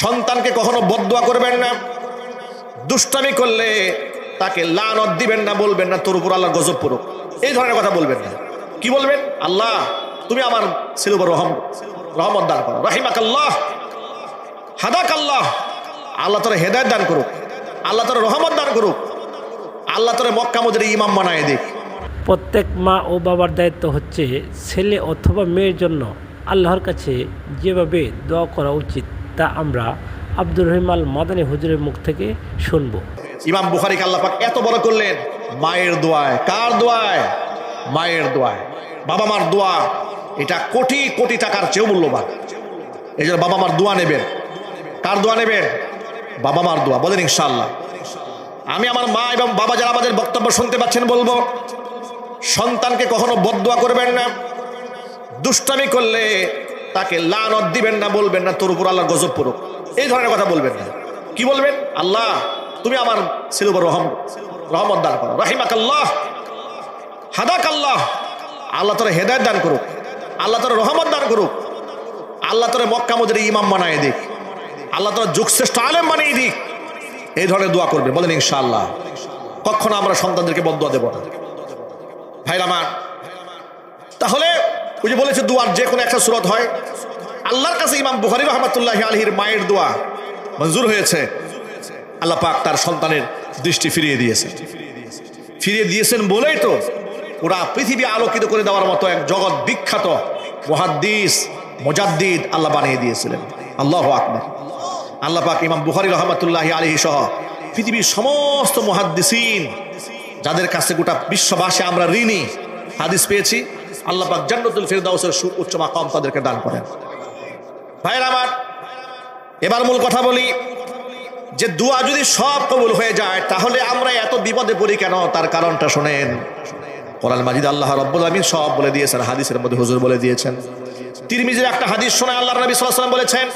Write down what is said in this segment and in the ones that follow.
সন্তানকে কখনো বদদুয়া করবেন না, দুষ্টামি করলে তাকে লানত দিবেন না, বলবেন না তোর উপর আল্লাহ গজব পড়ুক, এই ধরনের কথা বলবেন না। কি বলবেন? আল্লাহ তুমি আমার ছেলের উপর রহমত দান করো, রাহিমাকাল্লাহ, হাদাকাল্লাহ, আল্লাহ তোর হেদায়েত দান করুক, আল্লাহ তোর রহমত দান করুক, আল্লাহ তোর মক্কা মদিনার ইমাম বানায় দিক। প্রত্যেক মা ও বাবার দায়িত্ব হচ্ছে ছেলে অথবা মেয়ের জন্য আল্লাহর কাছে যেভাবে দোয়া করা উচিত তা আমরা আব্দুর রহিম আল মাদানী হুজুরের মুখ থেকে শুনবো। ইমাম বুখারীকে আল্লাহ পাক এত বড় করলেন মায়ের দোয়ায়। কার দোয়ায়? মায়ের দোয়ায়। বাবা মার দোয়া এটা কোটি কোটি টাকার চেয়েও মূল্যবান। এই জন্য বাবা মার দোয়া নেবেন। কার দোয়া নেবেন? বাবা মার দোয়া। বলেন ইনশাআল্লাহ। আমি আমার মা এবং বাবা যারা আমাদের বক্তব্য শুনতে পাচ্ছেন বলবো, সন্তানকে কখনো বদদুয়া করবেন না, দুষ্টামি করলে তাকে লানত দিবেন না, বলবেন না তোর উপর আল্লাহ গজব পড়ুক, এই ধরনের কথা বলবেন না। কি বলবেন? আল্লাহ তুমি আমার ছেলের উপর রহমত দান করো, রাহিমাকাল্লাহ, হাদাকাল্লাহ, আল্লাহ তোর হেদায়েত দান করুক, আল্লাহ তোর রহমত দান করুক, আল্লাহ তোর মক্কা মদিনার ইমাম বানায় দিক, আল্লাহ তোর যুগশ্রেষ্ঠ আলেম বানিয়ে দিক, এই ধরনের দোয়া করবে। বলেন ইনশাআল্লাহ। কখনো আমরা সন্তানদেরকে বদদুয়া দেব না। ভাইরা আমার, তাহলে ওই যে বলেছে দুয়ার যে কোনো একটা সূরত হয়। আল্লাহর কাছে ইমাম বুখারী রাহমাতুল্লাহি আলাইহির মায়ের দোয়া মঞ্জুর হয়েছে। আল্লাহ পাক তার সন্তানের দৃষ্টি ফিরিয়ে দিয়েছেন বলেই তো ওরা পৃথিবী আলোকিত করে দেওয়ার মতো এক জগৎ বিখ্যাত মুহাদ্দিস মুজাদ্দিদ আল্লাহ বানিয়ে দিয়েছিলেন। আল্লাহু আকবার। আল্লাহ পাক ইমাম বুখারী রাহমাতুল্লাহি আলাইহি সহ পৃথিবীর সমস্ত মুহাদ্দিসিন যাদের কাছে গোটা বিশ্ববাসী আমরা ঋণী হাদিস পেয়েছি, আল্লাহ পাক জান্নাতুল ফিরদাউসের উচ্চ মাকাম তাদেরকে দান করেন। ভাইরা আমার, এবার মূল কথা বলি যে দোয়া যদি সব কবুল হয়ে যায় তাহলে আমরা এত বিপদে পড়ি কেন? তার কারণটা শোনেন। কোরআন মাজিদ আল্লাহ রাব্বুল আলামিন সব বলে দিয়েছেন, হাদিসের মধ্যে হুজুর বলে দিয়েছেন। তিরমিজির একটা হাদিস শোনায় আল্লাহর নবী সাল্লাল্লাহু আলাইহি ওয়াসাল্লাম বলেছেন,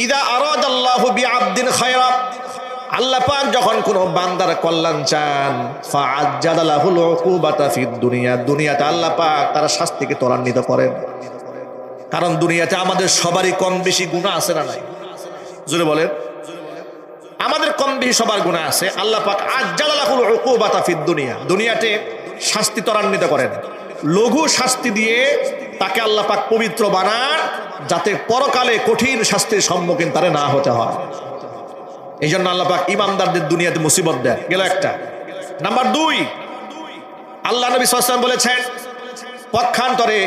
ইদা আরাদাল্লাহু বিআবদিন খায়রা, আল্লাহ পাক যখন কোনো বান্দার কল্যাণ চান, ফাআজ্জালা লাহুল উকুবাতা ফিদ দুনিয়া, দুনিয়াতে আল্লাহ পাক তার শাস্তিকে ত্বরান্বিত করেন। কারণ দুনিয়াতে আমাদের সবারই কম বেশি গুনাহ আছে না নাই? জোরে বলেন। আমাদের কম বেশি সবার গুনাহ আছে। আল্লাহ পাক আজ্জালা লাহুল উকুবাতা ফিদ দুনিয়া, দুনিয়াতে শাস্তি ত্বরান্বিত করেন। লঘু শাস্তি দিয়ে তাকে আল্লাহ পাক পবিত্র বানান, যাতে পরকালে কঠিন শাস্তির সম্মুখীন তারে না হতে হয়। এই জন্য আল্লাহ পাক ইমানদারদের দুনিয়াতে মুসিবত দেয়। গেল একটা। নাম্বার 2, আল্লাহ নবী সাল্লাল্লাহু আলাইহি ওয়াসাল্লাম বলেছেন পক্ষান্তরে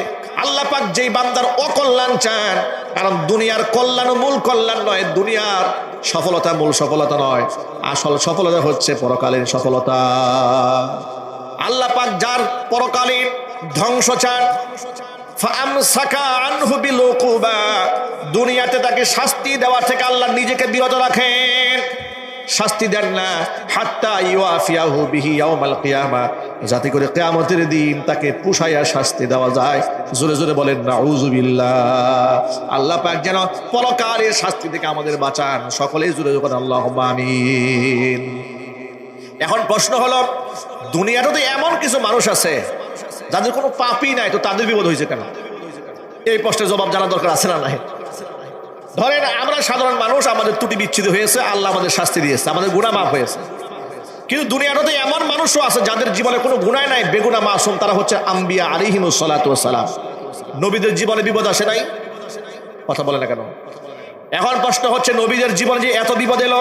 আল্লাহ পাক যেই বান্দার অকল্যাণ চান, কারণ দুনিয়ার কল্যাণ মূল কল্যাণ নয়, দুনিয়ার সফলতা মূল সফলতা নয়, আসল সফলতা হচ্ছে পরকালীন সফলতা। আল্লাহ পাক যার পরকালীন ধ্বংস চান, ফাআমসাকা আনহু বিল উকুবা, দুনিয়াতে তাকে শাস্তি দেওয়া থেকে আল্লাহ নিজেকে বিরত রাখেন, শাস্তি দেন না, হাত্তা ইউআফিয়াহু বিহি ইয়াউমাল কিয়ামা, যাতে করে কিয়ামতের দিন তাকে পুষাইয়া শাস্তি দেওয়া যায়। জোরে জোরে বলেন নাউযুবিল্লাহ। আল্লাহ পাক যেন পরকালের শাস্তি থেকে আমাদের বাঁচান। সকলেই জোরে জোরে বলেন আল্লাহুম্মা আমিন। এখন প্রশ্ন হলো, দুনিয়াতে এমন কিছু মানুষ আছে যাদের কোনো পাপই নাই, তো তাদের বিপদ হয়েছে কেন? এই প্রশ্নের জবাব জানা দরকার আছে না নাই? ধরেন আমরা সাধারণ মানুষ, আমাদের ত্রুটি বিচ্ছিন্ন হয়েছে, আল্লাহ আমাদের শাস্তি দিয়েছে, আমাদের গুনাহ মাফ হয়েছে। কিন্তু দুনিয়াতে এমন মানুষও আছে যাদের জীবনে কোনো গুনাহ নাই, বেগুনাহ মাসুম, তারা হচ্ছে আম্বিয়া আলাইহিমুস সালাতু ওয়াস সালাম। নবীদের জীবনে বিপদ আসে নাই? কথা বলে না কেন? এখন প্রশ্ন হচ্ছে, নবীদের জীবনে যে এত বিপদ এলো,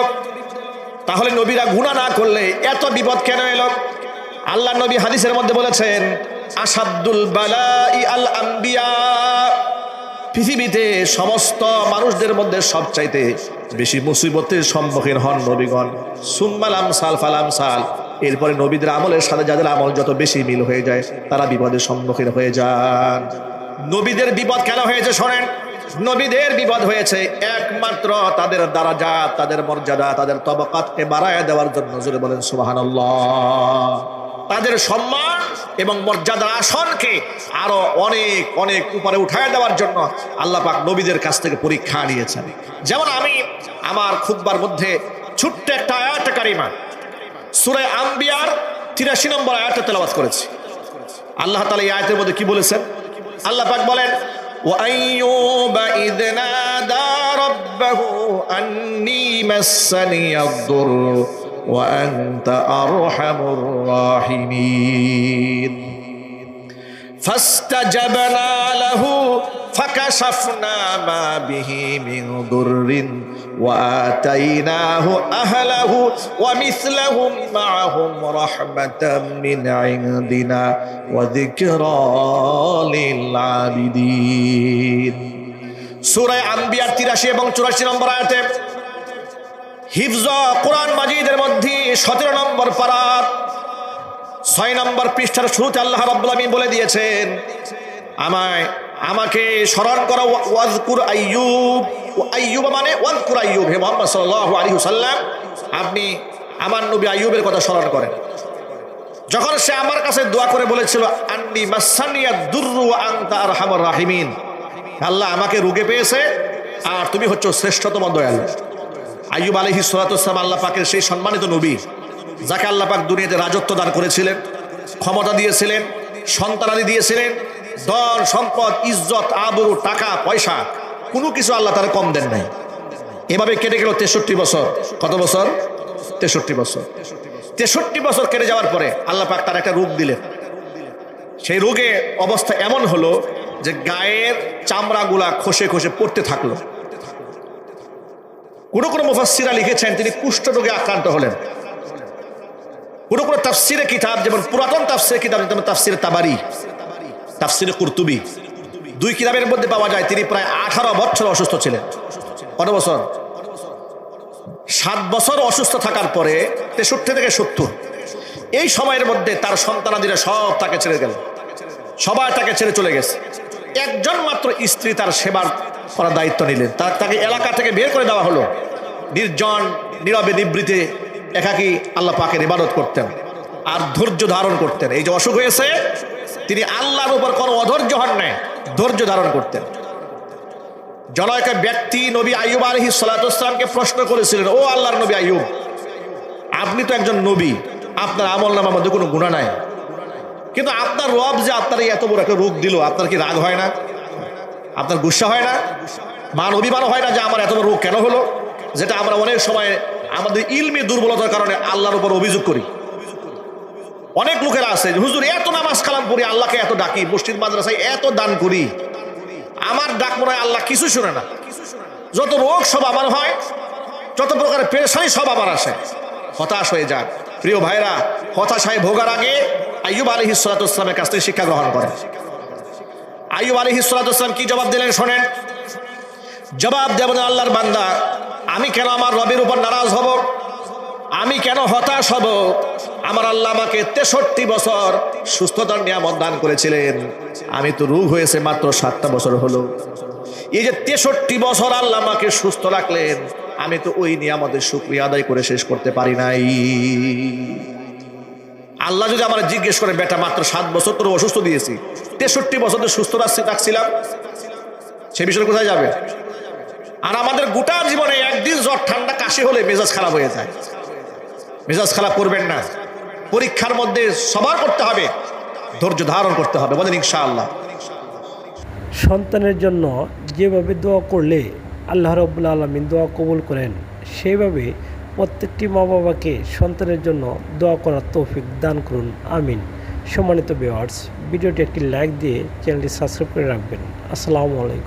তাহলে নবীরা গুনাহ না করলে এত বিপদ কেন এলো? আল্লাহ নবী হাদিসের মধ্যে বলেছেন, আসাদুল বালাই আল আম্বিয়া, পৃথিবীতে সমস্ত মানুষদের মধ্যে সবচাইতে বেশি মুসিবতের সম্মুখীন হন নবীগণ, সুম্মাল আমসাল ফাল আমসাল, এরপরে নবীদের আমলের সাথে যাদের আমল যত বেশি মিল হয়ে যায় তারা বিপদের সম্মুখীন হয়ে যান। নবীদের বিপদ কেন হয়েছে শোনেন। নবীদের বিপদ হয়েছে একমাত্র তাদের দারাজাত, তাদের মর্যাদা, তাদের তবাকাতকে বাড়ায় দেওয়ার জন্য। জোরে বলেন সুবহানাল্লাহ। তাদের সম্মান এবং মর্যাদার আসনকে আরো অনেক অনেক উপরে উঠায় দেওয়ার জন্য আল্লাহ পাক নবীদের কাছ থেকে পরীক্ষা নিয়েছেন। যেমন আমি আমার খুতবার মধ্যে ছোট্ট একটা আয়াত কারিমা সূরা আম্বিয়ার ৮৩ নম্বর আয়াতটা তেলাওয়াত করেছি। আল্লাহ তাআলা এই আয়াতের মধ্যে কি বলেছেন? আল্লাহ পাক বলেন, ওয়া আইয়ুবা ইয নাদা ربه أني مسني الضر وأنت أرحم الراحمين فاستجبنا له فكشفنا ما به من ضر وآتيناه أهله ومثلهم معهم رحمة من عندنا وذكرى للعابدين সূরা আম্বিয়া 83 এবং 84 নম্বর আয়াতে হিফজ কোরআন মাজিদের মধ্যে 17 নম্বর পারার 6 নম্বর পৃষ্ঠার শুরুতে আল্লাহ রাব্বুল আলামিন বলে দিয়েছেন আমাকে স্মরণ করো ওয়াজকুর আইয়ুব। আইয়ুব মানে ওয়াজকুর আইয়ুব, হে মুহাম্মদ সাল্লাল্লাহু আলাইহি ওয়াসাল্লাম আপনি আমার নবী আইয়ুবের কথা স্মরণ করেন। যখন সে আমার কাছে দোয়া করে বলেছিল আন্নি মাসানিয়া দুররু ওয়া আনতা আরহামুর রাহিমিন, আল্লাহ আমাকে রোগে পেয়েছে আর তুমি হচ্ছ শ্রেষ্ঠতম দয়ালু। আইয়ুব আলাইহিস সালাতু ওয়াস সালাম আল্লাহ পাকের সেই সম্মানিত নবী যাকে আল্লাহ পাক দুনিয়াতে রাজত্ব দান করেছিলেন, ক্ষমতা দিয়েছিলেন, সন্তানাদি দিয়েছিলেন, ধন সম্পদ ইজ্জত আবরু টাকা পয়সা কোনো কিছু আল্লাহ তারা কম দেন নাই। এভাবে কেটে গেল 63 বছর। কত বছর? 63 বছর। 63 বছর কেটে যাওয়ার পরে আল্লাহ পাক তার একটা রোগ দিলেন। সেই রোগে অবস্থা এমন হলো যে গায়ের চামড়াগুলা খসে খসে পড়তে থাকলো। কোনো কোনো মুফাসসিররা লিখেছেন তিনি কুষ্ঠ রোগে আক্রান্ত হলেন। কোনো কোনো তাফসিরে কিতাব, যেমন পুরাতন তাফসিরে কিতাব যেমন তাফসিরে তাবারি, তাফসিরে কুরতুবি, দুই কিতাবের মধ্যে পাওয়া যায় তিনি প্রায় 18 বছর অসুস্থ ছিলেন। কত বছর? 7 বছর অসুস্থ থাকার পরে 63 থেকে 70 এই সময়ের মধ্যে তার সন্তানাদিরা সব তাকে ছেড়ে গেল, সবাই তাকে ছেড়ে চলে গেছে। একজন মাত্র স্ত্রী তার সেবার করার দায়িত্ব নিলেন। তাকে এলাকা থেকে বের করে দেওয়া হলো। নির্জন নীরবে নিবৃতে একাকী আল্লাহ পাকের ইবাদত করতেন আর ধৈর্য ধারণ করতেন। এই যে অসুখ হয়েছে তিনি আল্লাহর উপর কোনো অধৈর্য হন নাই, ধৈর্য ধারণ করতেন। জনৈক ব্যক্তি নবী আইয়ুব আলাইহিস সালাতু ওয়াস সালামকে প্রশ্ন করেছিলেন, ও আল্লাহর নবী আইয়ুব, আপনি তো একজন নবী, আপনার আমলনামার মধ্যে কোনো গুনাহ নাই, কিন্তু আপনার রব যে আপনার এত বড় একটা রোগ দিল, আপনার কি রাগ হয় না? আপনার গুসা হয় না? মান অভিমান হয় না যে আমার এত বড় রোগ কেন হলো? যেটা আমরা অনেক সময় আমাদের ইলমি দুর্বলতার কারণে আল্লাহর উপর অভিযোগ করি। অনেক লোকেরা আছে, হুজুর এত নামাজ কালাম পড়ি, আল্লাহকে এত ডাকি, মসজিদ মাদ্রাসায় এত দান করি, আমার ডাক মনে হয় আল্লাহ কিছু শুনে না। যত রোগ সব আমার হয়, যত প্রকারের পেরেশানি সব আমার আসে, হতাশ হয়ে যান। প্রিয় ভাইরা, হতাশায় ভোগার আগে আইয়ুব আলাইহিস সালাতু ওয়াস সালামের কাছ থেকে শিক্ষা গ্রহণ করেন। আইয়ুব আলাইহিস সালাতু ওয়াস সালাম কি জবাব দিলেন শোনেন। জবাব দেবেন, আল্লাহর বান্দা, আমি কেন আমার রবের উপর নারাজ হব? আমি কেন হতাশ হব? আমার আল্লাহ আমাকে 63 বছর সুস্থতার নিয়ামত দান করেছিলেন, আমি তো রোগ হয়েছে মাত্র 7টা বছর হলো। এই যে 63 বছর আল্লাহ আমাকে সুস্থ রাখলেন, আমি তো ওই নিয়ামতের শুকরিয়া আদায় করে শেষ করতে পারি নাই। আল্লাহ যদি আমার জিজ্ঞেস করে, বেটা মাত্র 7 বছর তোর অসুস্থ দিয়েছি, 63 বছর তো সুস্থ রাখছিলাম, সে বিষয়ে কোথায় যাবে? আর আমাদের গোটা জীবনে একদিন জ্বর ঠান্ডা কাশি হলে মেজাজ খারাপ হয়ে যায়। মেজাজ খারাপ করবেন না। পরীক্ষার মধ্যে সবার করতে হবে, ধৈর্য ধারণ করতে হবে। বলেন ইনশাআল্লাহ। সন্তানের জন্য যেভাবে দোয়া করলে আল্লাহ রাব্বুল আলামিন দোয়া কবুল করেন, সেইভাবে প্রত্যেকটি মা বাবাকে সন্তানের জন্য দোয়া করার তৌফিক দান করুন, আমিন। সম্মানিত ভিউয়ার্স, ভিডিওটি একটি লাইক দিয়ে চ্যানেলটি সাবস্ক্রাইব করে রাখবেন। আসসালামু আলাইকুম।